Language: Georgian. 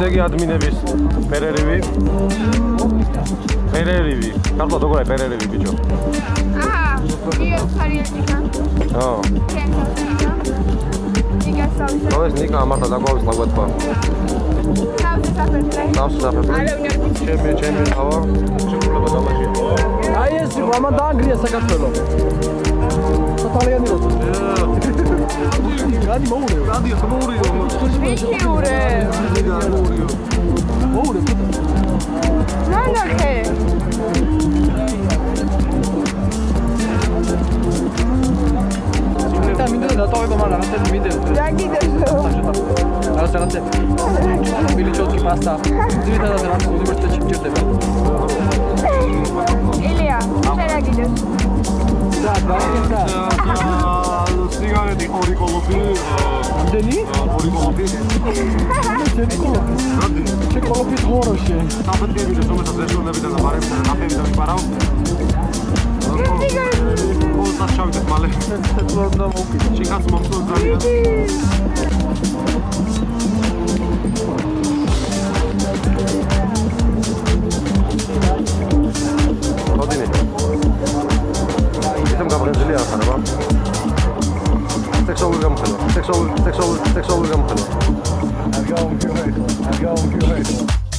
ესე იგი ადმინების პერერივი. პერერივი. კარგად როგორია პერერივი ბიჭო? Io farietica. ეს ნიკა ამართა დაგავის ლაგვეთქვა. თავს საფერფლე. ჩემი ხავა. შეფულება დამაშია. აი ეს ამა დაანგრია საქართველოს. იტალიანი როცა. გადი მოურეო. გადია მოურეო. ვიჩიურე. მოურეო. ნანახე. და მინდა დატოვება მაგრამ რაღაცები მინდა. დაგიდესო. რაღაცები. მილიჩოტკი პასტა. ძირითადად რაღაც უნივერსიტეტში მჭირდება. ილია, შეგაგიდეს. და გავიგე. სიგარეტი ორი კოლოფი. ამდენი? ორი კოლოფი. ჩეკოლოფი ხოროში. საფეთქებიდეს რომელსაც რესტორნებიდან და ბარებიდან და კაფეებიდან ვიპარავ. Полностью чавит мале. Ладно, мокрый. Чикас мокрый залия. Один. Идем габрезели ахарба. Сексуал гамхало. Сексуал гамхало. I'll go.